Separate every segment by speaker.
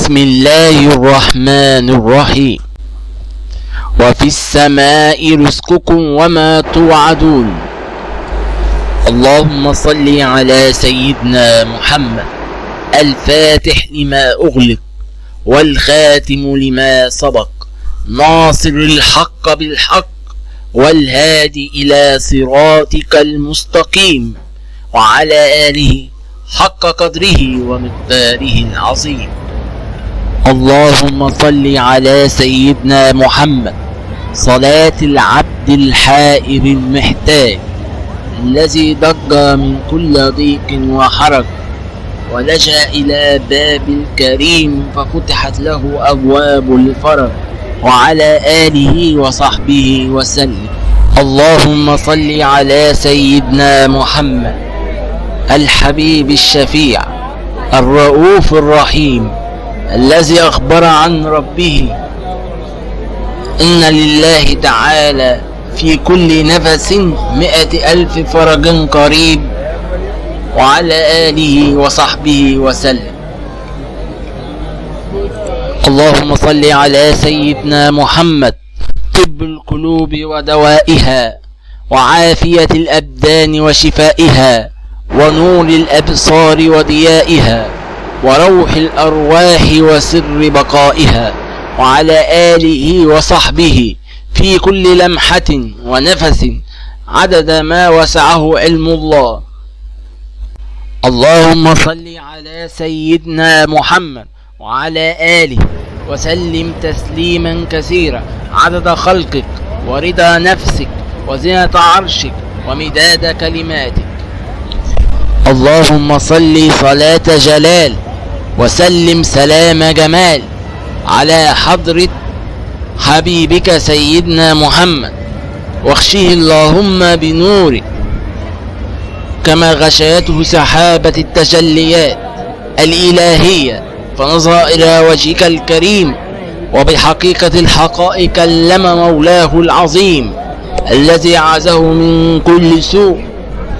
Speaker 1: بسم الله الرحمن الرحيم. وفي السماء رزقكم وما توعدون. اللهم صل على سيدنا محمد الفاتح لما أغلق والخاتم لما سبق ناصر الحق بالحق والهادي إلى صراطك المستقيم وعلى آله حق قدره ومقداره العظيم. اللهم صل على سيدنا محمد صلاة العبد الحائر المحتاج الذي ضج من كل ضيق وحرج ولجأ إلى باب الكريم ففتحت له أبواب الفرج وعلى آله وصحبه وسلم. اللهم صل على سيدنا محمد الحبيب الشفيع الرؤوف الرحيم الذي أخبر عن ربه إن لله تعالى في كل نفس 100,000 فرج قريب وعلى آله وصحبه وسلم. اللهم صل على سيدنا محمد طب القلوب ودوائها وعافية الأبدان وشفائها ونور الأبصار وضيائها وروح الأرواح وسر بقائها وعلى آله وصحبه في كل لمحة ونفس عدد ما وسعه علم الله. اللهم صل على سيدنا محمد وعلى آله وسلم تسليما كثيرا عدد خلقك ورضا نفسك وزنة عرشك ومداد كلماتك. اللهم صل صلاة جلال وسلم سلام جمال على حضرة حبيبك سيدنا محمد واغشه اللهم بنورك كما غشيته سحابة التجليات الإلهية فنظر إلى وجهك الكريم وبحقيقة الحقائق كلم مولاه العظيم الذي عزه من كل سوء.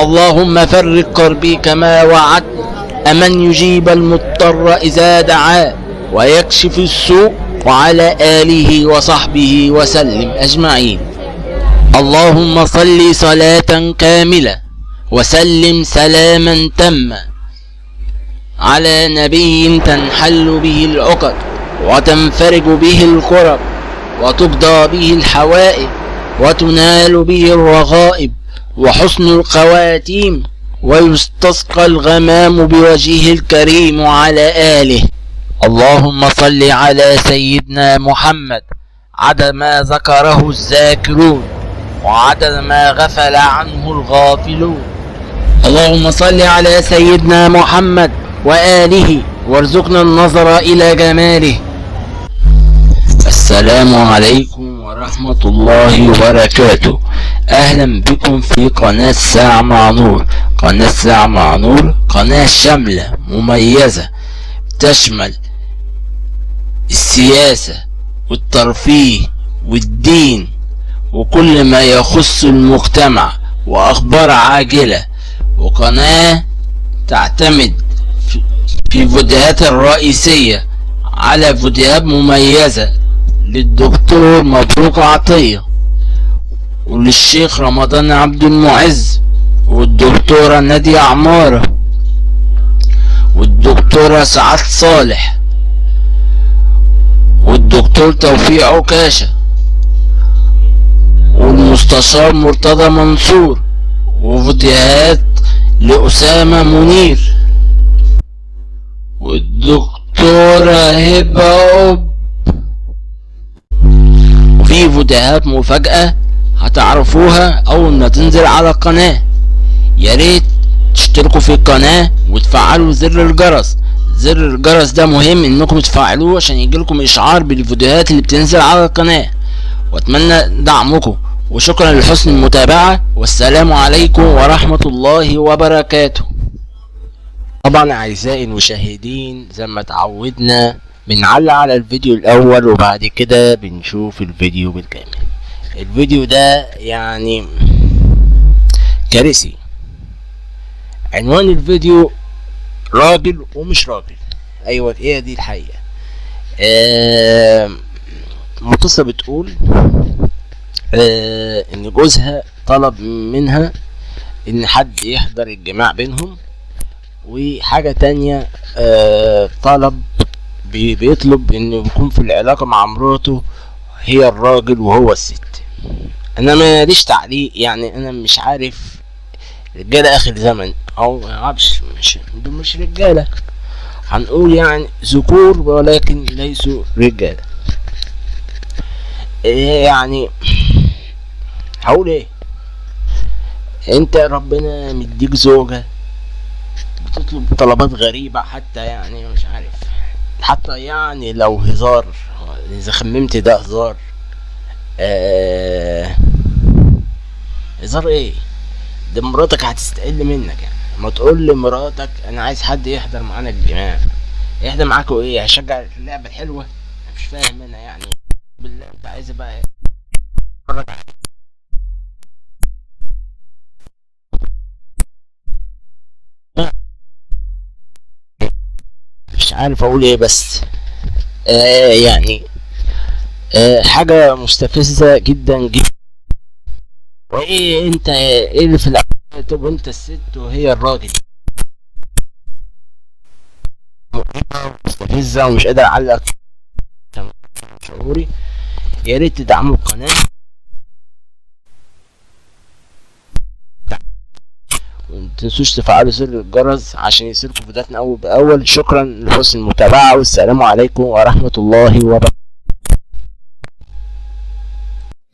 Speaker 1: اللهم فرج كربي كما وعدت أمن يجيب المضطر إذا دعاه ويكشف السوء وعلى آله وصحبه وسلم أجمعين. اللهم صل صلاة كاملة وسلم سلاما تاما على نبي تنحل به العقد وتنفرج به الكرب وتقضى به الحوائج وتنال به الرغائب وحسن الخواتيم ويستسقى الغمام بوجهه الكريم وعلى آله. اللهم صل على سيدنا محمد عدد ما ذكره الذاكرون وعدد ما غفل عنه الغافلون. اللهم صل على سيدنا محمد وآله وارزقنا النظر إلى جماله. السلام عليكم ورحمة الله وبركاته. أهلا بكم في قناة ساعة مع نور. قناة ساعة مع نور قناة شاملة مميزة تشمل السياسة والترفيه والدين وكل ما يخص المجتمع وأخبار عاجلة، وقناة تعتمد في فيديوهات الرئيسية على فيديوهات مميزة للدكتور مبروك عطية وللشيخ رمضان عبد المعز والدكتورة نادية عمارة والدكتورة سعاد صالح والدكتور توفيق عكاشة والمستشار مرتضى منصور وفيديوهات لأسامة منير والدكتورة هبة وفي فيديوهات مفاجأة هتعرفوها أول ما تنزل على القناة. ياريت تشتركوا في القناة وتفعلوا زر الجرس. زر الجرس ده مهم انكم تفعلوه عشان يجيلكم اشعار بالفيديوهات اللي بتنزل على القناة، واتمنى دعمكم وشكرا لحسن المتابعة والسلام عليكم ورحمة الله وبركاته. طبعا اعزائي المشاهدين زي ما اتعودنا بنعلق على الفيديو الاول وبعد كده بنشوف الفيديو بالكامل. الفيديو ده يعني كارثي. عنوان الفيديو راجل ومش راجل. ايوه هي دي الحقيقة. متصلة بتقول ان جوزها طلب منها ان حد يحضر الجماع بينهم، وحاجة تانية بيطلب انه يكون في العلاقة مع مراته هي الراجل وهو الست. انا ماليش تعليق، يعني انا مش عارف رجالة اخر زمن او معرفش، دول مش رجالة، هنقول يعني ذكور ولكن ليسوا رجالة. يعني هقول ايه؟ انت ربنا مديك زوجة بتطلب طلبات غريبة، حتى يعني مش عارف، حتى يعني لو هزار، اذا خممت ده هزار، هزار ايه؟ ده مراتك هتستقل منك. يعني ما تقول لمراتك انا عايز حد يحضر معانا الجماع، يحضر معاكوا ايه؟ هشجع اللعبة الحلوة؟ مش فاهم انا يعني. بالله انت عايز بقى اتفرج مش عارف اقول ايه، بس يعني حاجة مستفزة جدا جدا. وايه انت ايه اللي في الأول؟ طب انت الست وهي الراجل، مستفزة ومش قادر اعلق شعوري. يا ريت تدعموا القناة ومتنسوش تفعلوا زر الجرس عشان يصيركم فيديوهاتنا اول باول. شكرا لحسن المتابعة، والسلام عليكم ورحمة الله وبركاته.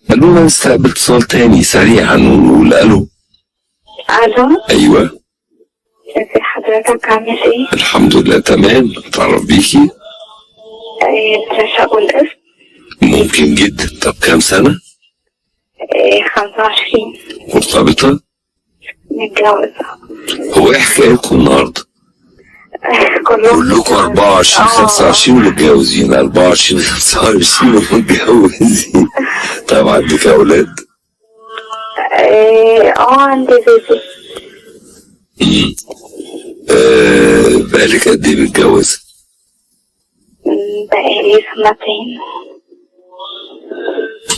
Speaker 2: خلونا نستقبل اتصال تاني سريعا ونقول الو.
Speaker 3: الو،
Speaker 2: ايوه،
Speaker 3: ازي حضرتك؟ عامل ايه؟
Speaker 2: الحمد لله تمام. اتعرف بيكي؟
Speaker 3: ترشا اقول اسم؟
Speaker 2: ممكن جدا. طب كام سنة؟
Speaker 3: 25.
Speaker 2: مرتبطة؟
Speaker 3: متجوزة.
Speaker 2: هو ايه حكايتكم النهاردة؟ كلكم 24 25 ومتجوزين، 24 25 ومتجوزين. طب عندك اولاد؟
Speaker 3: عندي بيبي.
Speaker 2: بقالك قد ايه متجوزة؟
Speaker 3: بقالي سنتين.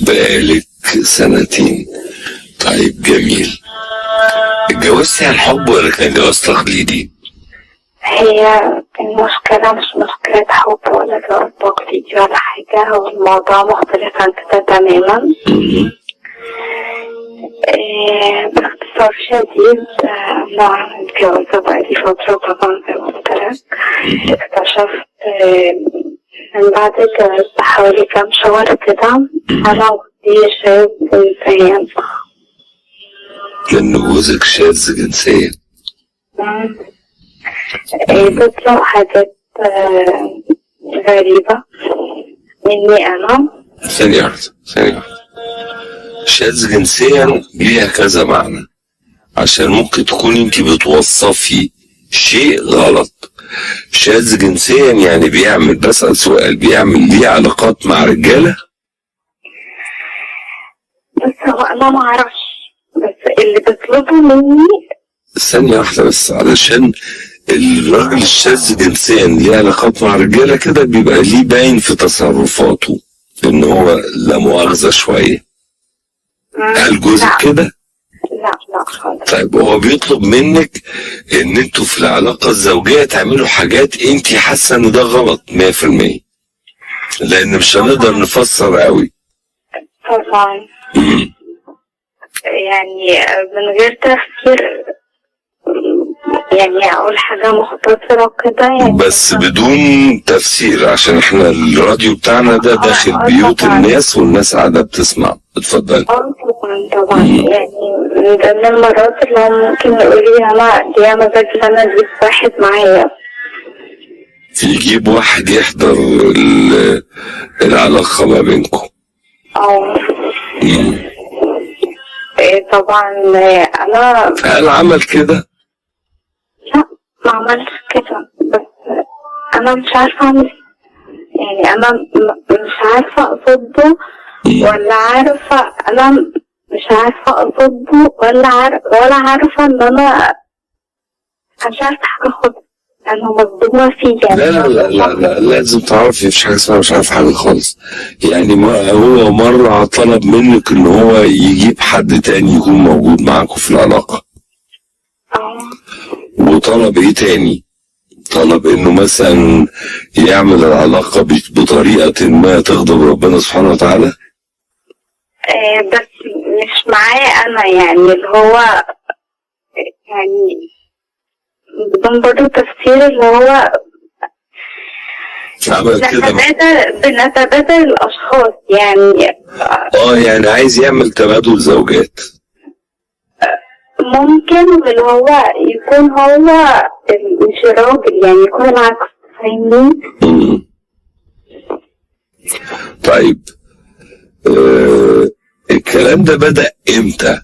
Speaker 2: بقالك سنتين. طيب جميل. اتجوزتي عن حب ولا كان جواز تقليدي؟
Speaker 3: هي المشكلة مش مشكلة حب ولا جواز تقليدي ولا حاجة، هو الموضوع مختلف عن كده تماما. باختصار شديد، أنا متجوزة بقالي فترة طبعا زي ما قلت لك. اكتشفت من بعد الجواز بحوالي كام شهر كده أنا ودي شاذ جنسيا.
Speaker 2: لأن جوزك شاذ جنسيا؟
Speaker 3: بتطلع حاجات غريبة مني أنا.
Speaker 2: ثانية واحدة. شاذ جنسيا ليها كذا معنى، عشان ممكن تكون انت بتوصفي شيء غلط. شاذ جنسيا يعني بيعمل، بسأل سؤال، بيعمل ليه علاقات مع رجالة؟
Speaker 3: بس هو أنا معرفش، بس اللي بيطلبوا مني.
Speaker 2: ثانية واحدة بس، علشان الراجل الشاذ جنسيا ليه علاقات مع رجالة كده بيبقى ليه باين في تصرفاته ان هو لا مؤاخذة شوية. هل جوزك كده؟
Speaker 3: لا خالص.
Speaker 2: طيب هو بيطلب منك ان انتوا في العلاقة الزوجية تعملوا حاجات انتي حاسة ان ده غلط 100%، لان مش هنقدر نفسر قوي.
Speaker 3: طبعا. يعني من غير تفكير، يعني اقول حاجة مختصرة كده يعني،
Speaker 2: بس بدون تفسير، عشان احنا الراديو بتاعنا ده داخل بيوت الناس والناس قاعدة بتسمع. اتفضلي.
Speaker 3: طبعا يعني من ضمن المرات اللي هم ممكن يقولي انا ليا مزاج ان انا اجيب واحد معايا،
Speaker 2: يجيب واحد يحضر العلاقة ما بينكم.
Speaker 3: طبعا انا.
Speaker 2: هل عمل كده؟
Speaker 3: لا ما عملش كده، بس انا مش عارفة اعمل، يعني انا مش عارفة اصده ولا عارفة، انا مش عارفة اصده ولا عارفة ان انا مش عارفة حاجة خالص. انا مصدومة فيه
Speaker 2: لا لا لا لا لا، لازم تعرفي مفيش حاجة اسمها مش عارف حاجة خالص. يعني ما هو مرة طلب منك ان هو يجيب حد تاني يكون موجود معاكم في العلاقة، وطلب ايه تاني؟ طلب انه مثلا يعمل العلاقة بطريقة ما تغضب ربنا سبحانه وتعالى.
Speaker 3: بس مش معايا انا، يعني اللي هو يعني بدون برضه تفسير، اللي هو
Speaker 2: عمل كده
Speaker 3: بنتبادل الاشخاص يعني.
Speaker 2: يعني عايز يعمل تبادل زوجات.
Speaker 3: ممكن اللي هو يكون هو مش راجل، يعني يكون العكس، فاهمني؟
Speaker 2: طيب الكلام ده بدأ امتى؟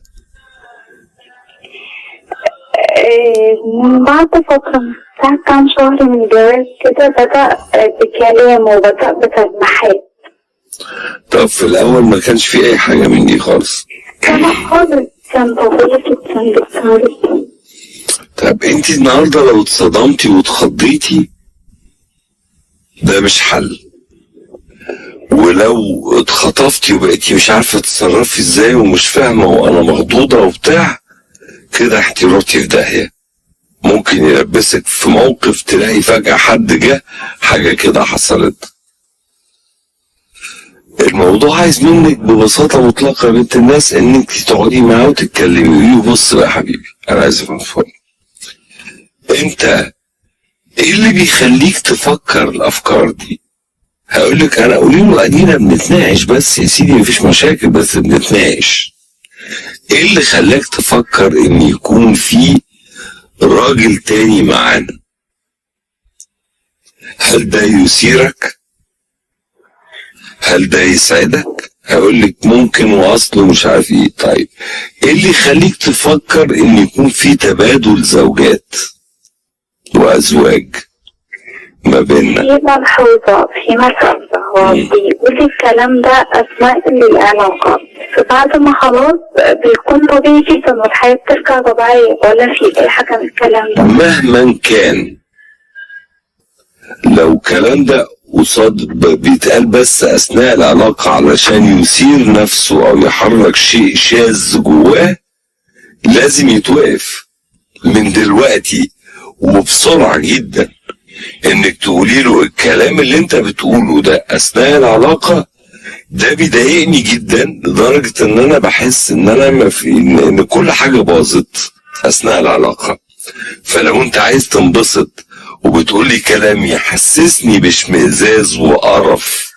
Speaker 3: من بعد فترة، من ساعة كام شهر من الجواز كده بدأ بكلام وبدأ بتلميحات.
Speaker 2: طب في الأول ما كانش في أي حاجة من دي خالص؟
Speaker 3: كان خالص، كان طبيعي جدا.
Speaker 2: طب انت النهارده لو اتصدمتي واتخضيتي ده مش حل، ولو اتخطفتي وبقيتي مش عارفة تتصرفي ازاي ومش فاهمة وانا مخضوضة وبتاع كده، انت رحتي في داهية. ممكن يلبسك في موقف تلاقي فجأة حد جه، حاجة كده حصلت. الموضوع عايز منك ببساطة مطلقة يا بنت الناس انك تقعدي معاه وتتكلمي له. بص بقى يا حبيبي، انا عايز افهم انت ايه اللي بيخليك تفكر الافكار دي؟ هقول لك انا، قولي له ادينا بنتناقش بس يا سيدي، مفيش مشاكل بس بنتناقش. ايه اللي خلاك تفكر ان يكون في راجل تاني معانا؟ هل ده يثيرك؟ هل ده يسعدك؟ هقول لك ممكن واصله مش عارف ايه. طيب ايه اللي يخليك تفكر ان يكون في تبادل زوجات وازواج ما بيننا؟
Speaker 3: في ملحوظة هو بيقول الكلام ده أثناء العلاقة، فبعد ما خلاص بيكون طبيعي جدا والحياة بترجع طبيعية، ولا في أي حاجة من الكلام ده؟
Speaker 2: مهما كان، لو الكلام ده قصاد بيتقال بس أثناء العلاقة علشان يثير نفسه أو يحرك شيء شاذ جواه، لازم يتوقف من دلوقتي وبسرعة جدا. انك تقولي له الكلام اللي انت بتقوله ده اثناء العلاقة ده بيضايقني جدا، لدرجة ان انا بحس ان انا ما في ان كل حاجة باظت اثناء العلاقة. فلو انت عايز تنبسط وبتقولي كلام يحسسني باشمئزاز وقرف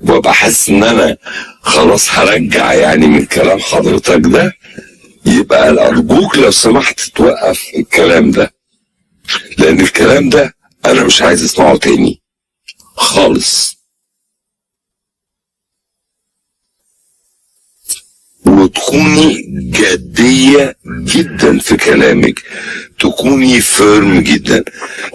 Speaker 2: وببقى حاسس ان انا خلاص هرجع يعني من كلام حضرتك ده، يبقى ارجوك لو سمحت توقف الكلام ده، لان الكلام ده انا مش عايز اسمعه تاني خالص. وتكوني جدية جدا في كلامك، تكوني فيرم جدا.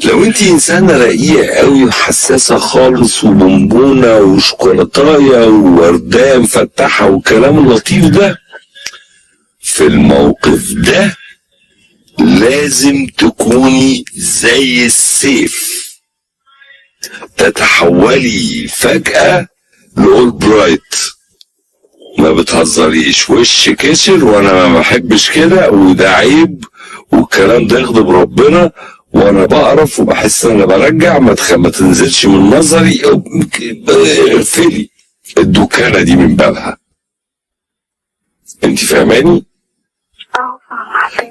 Speaker 2: لو انت انسانة رقيقة قوي وحساسة خالص وبونبونة وشوكولاتاية ووردة مفتحة والكلام اللطيف ده، في الموقف ده لازم تكوني زي السيف، تتحولي فجأة لأول برايت. ما بتهزريش، وش كشر وانا ما بحبش كده وده عيب والكلام ده يغضب ربنا وانا بقرف وبحس ان انا برجع، ما تنزلش من نظري، اقفلي الدكانة دي من بابها. انت فاهماني؟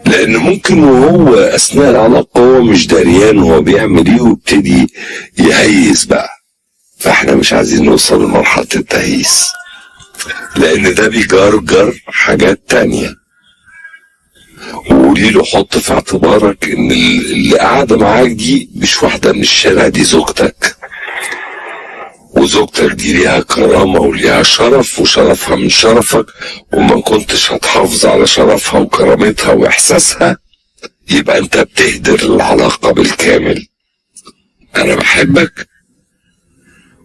Speaker 2: لان ممكن وهو اثناء العلاقة هو مش دريان هو بيعمل ايه ويبتدي يهيس بقى، فاحنا مش عايزين نوصل لمرحلة التهييس، لان ده بيجرجر حاجات تانية. وقولي له حط في اعتبارك ان اللي قاعدة معاك دي مش واحدة من الشارع، دي زوجتك، وزوجتك دي ليها كرامة وليها شرف وشرفها من شرفك، وما كنتش هتحافظ على شرفها وكرامتها واحساسها يبقى انت بتهدر العلاقة بالكامل. انا بحبك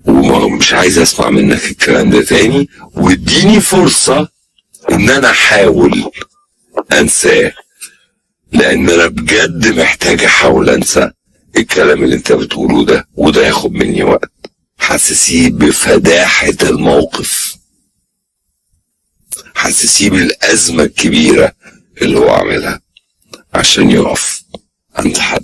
Speaker 2: ومش عايز اسمع منك الكلام ده تاني، واديني فرصة ان انا احاول انساه، لان انا بجد محتاج احاول انسى الكلام اللي انت بتقوله ده وده ياخد مني وقت. حسسيه بفداحة الموقف، حسسيه بالأزمة الكبيرة اللي هو عاملها عشان يقف عند حد.